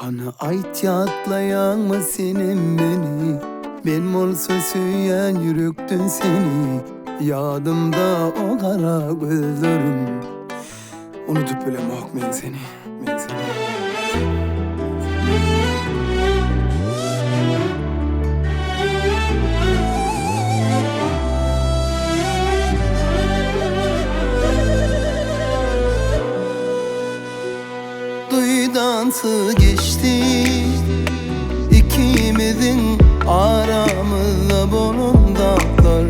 Hani aytiyatlayan mı senin beni? Ben olsa süyen yürüktün seni. Yadımda o kara gözlerim. Unutup bilemek men seni, men seni. Duydansı geçti ikimizin aramızda bulun dağlar.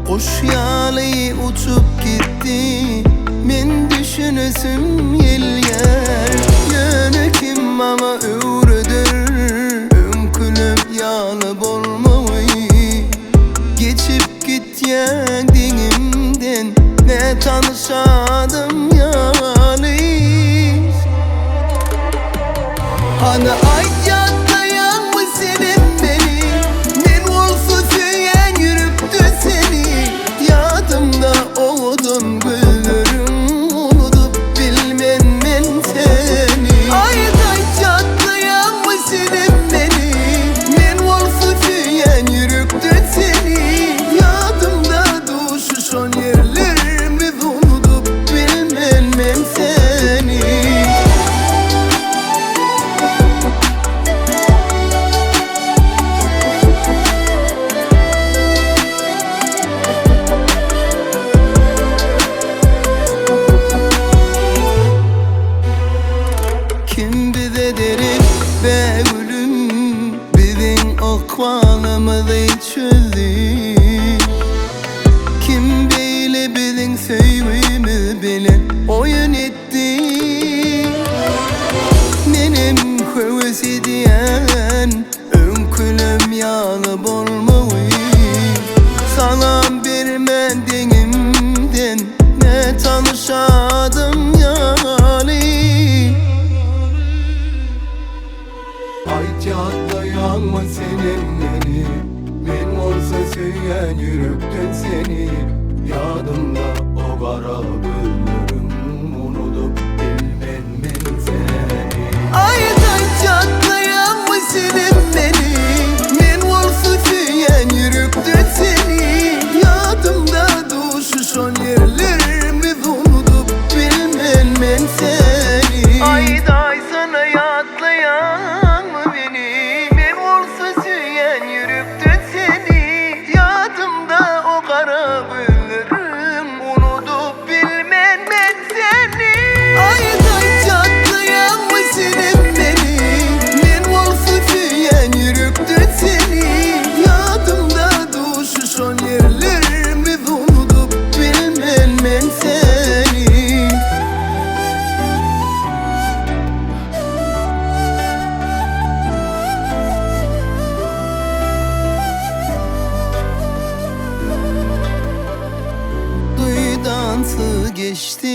Kuş yalı uçup gitti, men düşünüsüm yel yer. Yönü kim ama öğredir, önkülüm yalı bolmayı. Geçip gityen dinimden ne tanışadım yalı. Hani aytiyatlayan mı senin beni? Men olsa süyen yürüktü seni. Yadımda oğudun güllerim, unutup bilmem men seni. Aytiyatlayan mı senin beni? Men olsa süyen yürüktü seni. Yadımda düşüşon yerlerimiz, unutup bilmem men seni. Kim bize derim be gülüm, bizim akvalımızı çözdü. Kim böyle bizim sevgimiz bilen oyun etti. Benim hevesi diyen önkülüm yalı bolmayı. Salam vermediğimden ne tanışadım yalı. Aytiyatlayan mı senin beni? Men olsa süyen yürüktün seni. Yadımda o kara güllerim, unutup bilmem men seni. Aytiyatlayan mı senin beni? Men olsa süyen yürüktün seni. Yadımda düşüşon yerlerimiz, unutup bilmem men seni. Ayday sana yatlayan mı beni? Men olsa süyen yürüktün seni. Yadımda o kara güllerim, unutup bilmem men seni. Ayday yatlayan mı senin beni? Men olsa süyen yürüktün seni. Yadımda düşüşon yerlerimiz, unutup bilmem men seni. Duydansı geçti